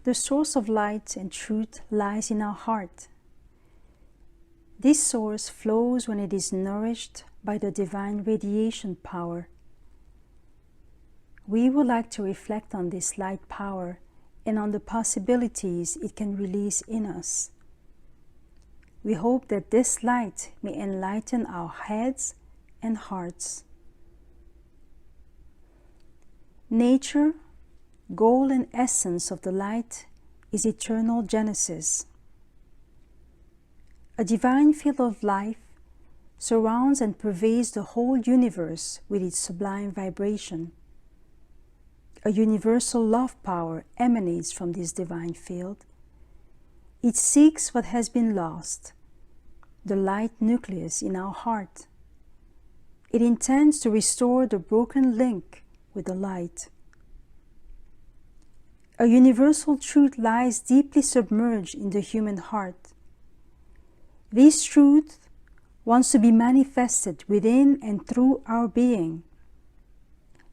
The source of light and truth lies in our heart. This source flows when it is nourished by the divine radiation power. We would like to reflect on this light power and on the possibilities it can release in us. We hope that this light may enlighten our heads and hearts. Nature, goal and essence of the light, is eternal Genesis. A divine field of life surrounds and pervades the whole universe with its sublime vibration. A universal love power emanates from this divine field. It seeks what has been lost, the light nucleus in our heart. It intends to restore the broken link with the light. A universal truth lies deeply submerged in the human heart. This truth wants to be manifested within and through our being.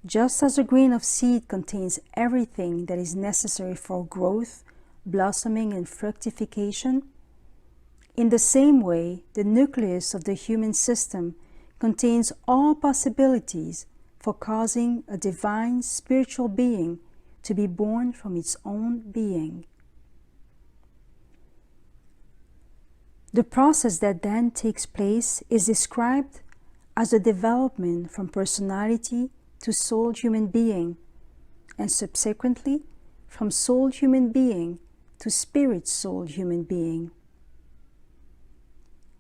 Just as a grain of seed contains everything that is necessary for growth, blossoming, and fructification, in the same way, the nucleus of the human system contains all possibilities for causing a divine spiritual being to be born from its own being. The process that then takes place is described as a development from personality to soul human being, and subsequently from soul human being to spirit soul human being.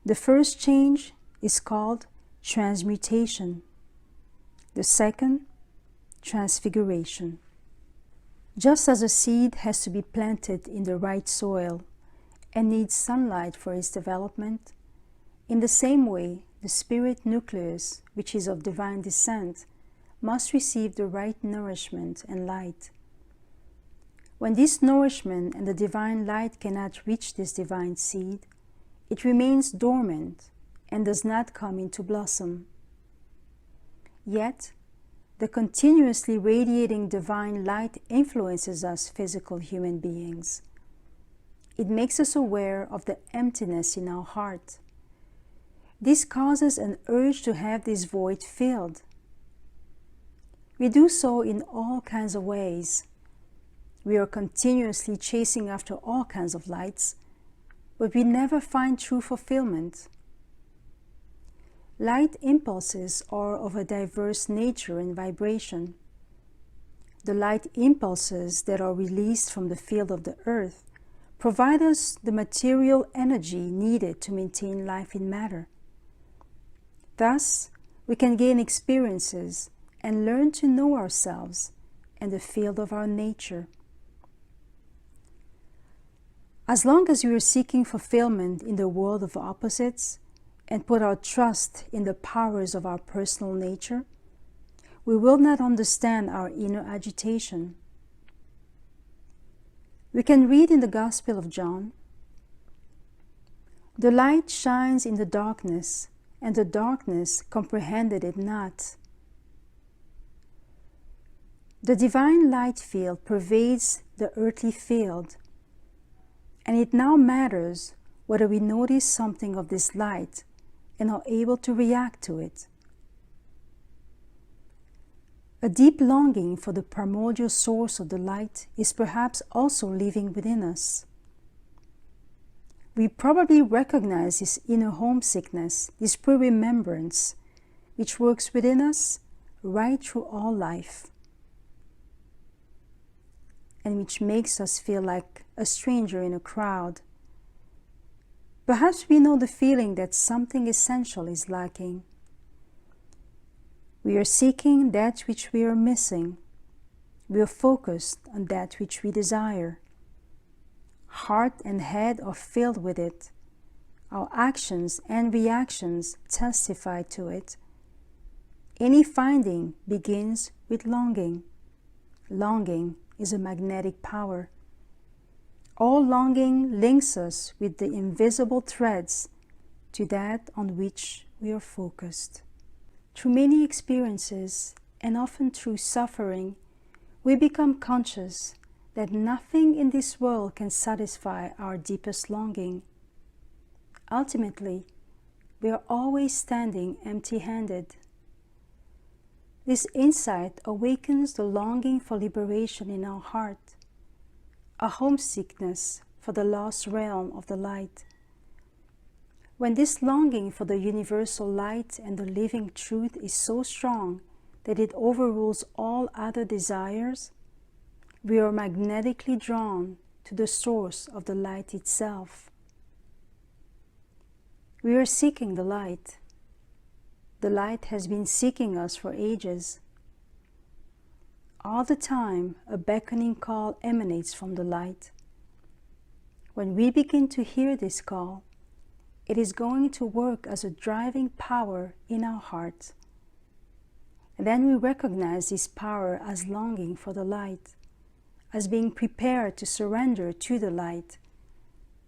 The first change is called transmutation. The second, transfiguration. Just as a seed has to be planted in the right soil and needs sunlight for its development, in the same way, the spirit nucleus, which is of divine descent, must receive the right nourishment and light. When this nourishment and the divine light cannot reach this divine seed, it remains dormant and does not come into blossom. Yet, the continuously radiating divine light influences us physical human beings. It makes us aware of the emptiness in our heart. This causes an urge to have this void filled. We do so in all kinds of ways. We are continuously chasing after all kinds of lights, but we never find true fulfillment. Light impulses are of a diverse nature and vibration. The light impulses that are released from the field of the earth provide us the material energy needed to maintain life in matter. Thus, we can gain experiences and learn to know ourselves and the field of our nature. As long as we are seeking fulfillment in the world of opposites and put our trust in the powers of our personal nature, we will not understand our inner agitation. We can read in the Gospel of John, "The light shines in the darkness, and the darkness comprehended it not." The divine light field pervades the earthly field, and it now matters whether we notice something of this light and are able to react to it. A deep longing for the primordial source of the light is perhaps also living within us. We probably recognize this inner homesickness, this pre-remembrance, which works within us right through all life, and which makes us feel like a stranger in a crowd, Perhaps we know the feeling that something essential is lacking. We are seeking that which we are missing. We are focused on that which we desire. Heart and head are filled with it. Our actions and reactions testify to it. Any finding begins with longing. Longing is a magnetic power. All longing links us with the invisible threads to that on which we are focused. Through many experiences, and often through suffering, we become conscious that nothing in this world can satisfy our deepest longing. Ultimately, we are always standing empty-handed. This insight awakens the longing for liberation in our heart, a homesickness for the lost realm of the light. When this longing for the universal light and the living truth is so strong that it overrules all other desires, we are magnetically drawn to the source of the light itself. We are seeking the light. The light has been seeking us for ages. All the time, a beckoning call emanates from the light. When we begin to hear this call, it is going to work as a driving power in our heart. And then we recognize this power as longing for the light, as being prepared to surrender to the light,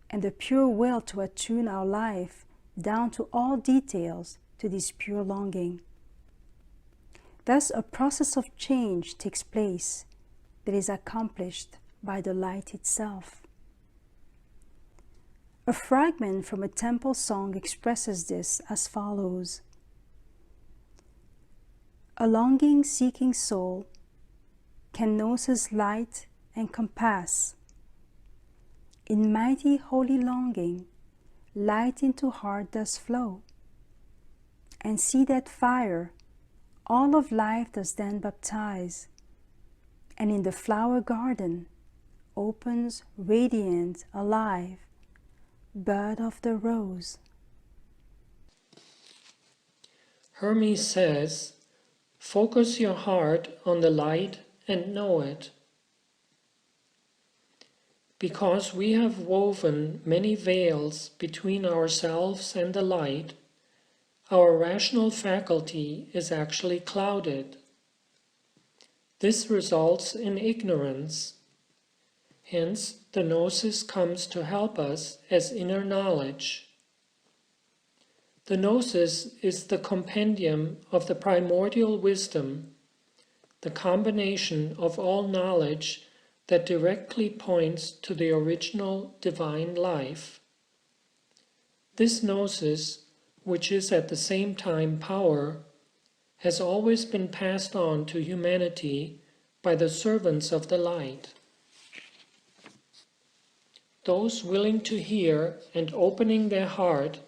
and the pure will to attune our life down to all details to this pure longing. Thus, a process of change takes place that is accomplished by the light itself. A fragment from a temple song expresses this as follows. A longing seeking soul can Gnosis light encompass. In mighty holy longing, light into heart does flow. And see that fire, all of life does then baptize. And in the flower garden opens radiant, alive, bud of the rose. Hermes says, focus your heart on the light and know it. Because we have woven many veils between ourselves and the light, our rational faculty is actually clouded. This results in ignorance. Hence, the Gnosis comes to help us as inner knowledge. The Gnosis is the compendium of the primordial wisdom, the combination of all knowledge that directly points to the original divine life. This Gnosis, which is at the same time power, has always been passed on to humanity by the servants of the light. Those willing to hear and opening their heart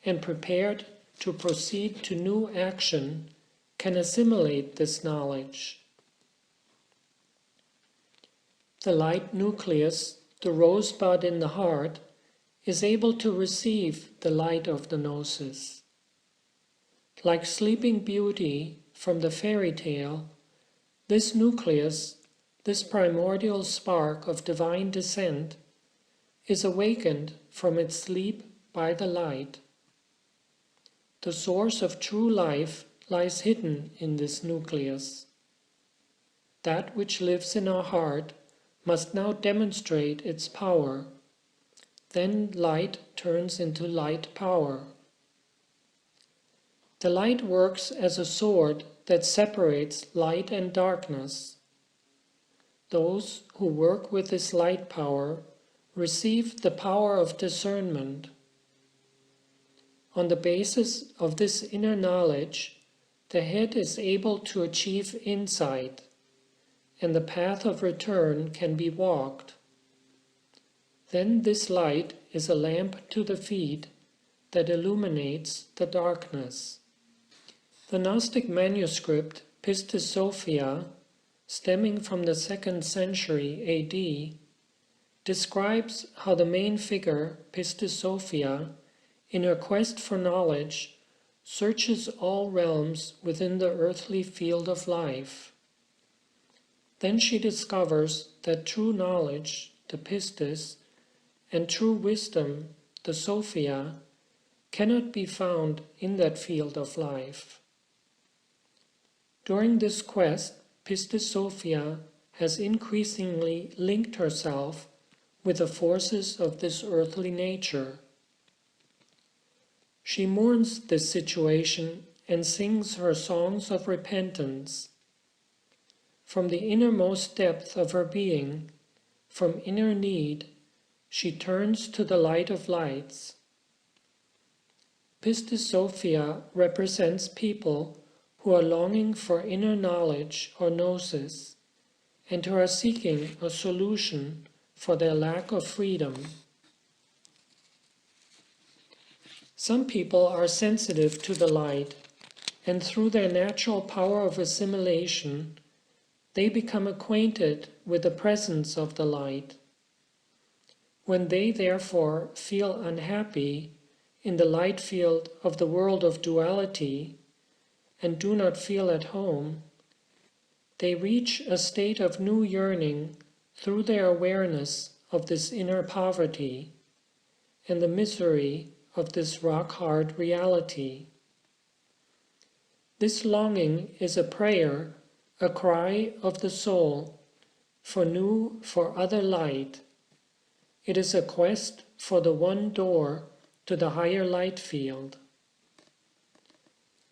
and prepared to proceed to new action can assimilate this knowledge. The light nucleus, the rosebud in the heart, is able to receive the light of the Gnosis. Like Sleeping Beauty from the fairy tale, this nucleus, this primordial spark of divine descent, is awakened from its sleep by the light. The source of true life lies hidden in this nucleus. That which lives in our heart must now demonstrate its power. Then light turns into light power. The light works as a sword that separates light and darkness. Those who work with this light power receive the power of discernment. On the basis of this inner knowledge, the head is able to achieve insight, and the path of return can be walked. Then this light is a lamp to the feet that illuminates the darkness. The Gnostic manuscript Pistis Sophia, stemming from the 2nd century AD, describes how the main figure, Pistis Sophia, in her quest for knowledge, searches all realms within the earthly field of life. Then she discovers that true knowledge, the Pistis, and true wisdom, the Sophia, cannot be found in that field of life. During this quest, Pistis Sophia has increasingly linked herself with the forces of this earthly nature. She mourns this situation and sings her songs of repentance. From the innermost depth of her being, from inner need, she turns to the light of lights. Pistis Sophia represents people who are longing for inner knowledge or gnosis, and who are seeking a solution for their lack of freedom. Some people are sensitive to the light, and through their natural power of assimilation, they become acquainted with the presence of the light. When they therefore feel unhappy in the light field of the world of duality and do not feel at home, they reach a state of new yearning through their awareness of this inner poverty and the misery of this rock-hard reality. This longing is a prayer, a cry of the soul for new, for other light. It is a quest for the one door to the higher light field.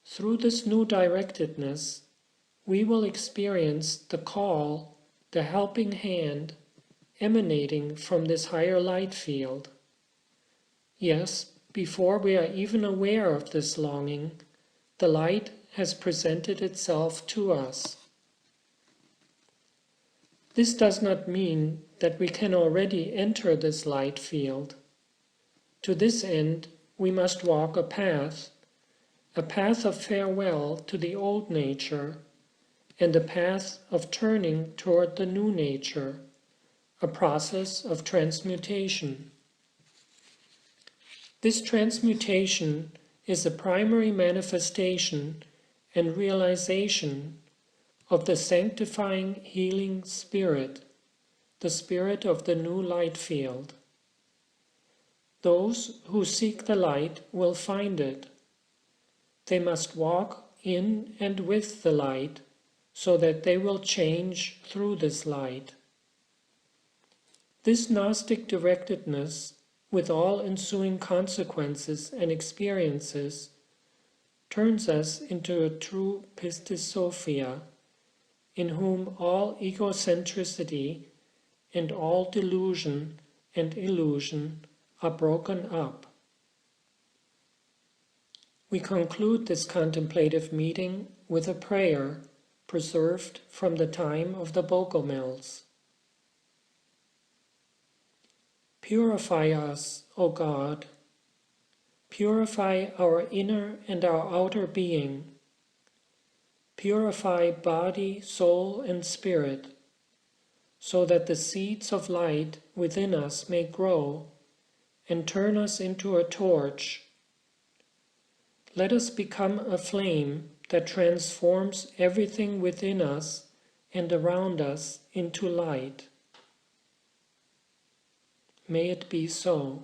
Through this new directedness, we will experience the call, the helping hand, emanating from this higher light field. Yes, before we are even aware of this longing, the light has presented itself to us. This does not mean that we can already enter this light field. To this end, we must walk a path of farewell to the old nature, and a path of turning toward the new nature, a process of transmutation. This transmutation is the primary manifestation and realization of the sanctifying, healing spirit, the spirit of the new light field. Those who seek the light will find it. They must walk in and with the light so that they will change through this light. This Gnostic directedness, with all ensuing consequences and experiences, turns us into a true Pistis Sophia, in whom all egocentricity and all delusion and illusion are broken up. We conclude this contemplative meeting with a prayer preserved from the time of the Bogomils. Purify us, O God. Purify our inner and our outer being. Purify body, soul, and spirit, so that the seeds of light within us may grow and turn us into a torch. Let us become a flame that transforms everything within us and around us into light. May it be so.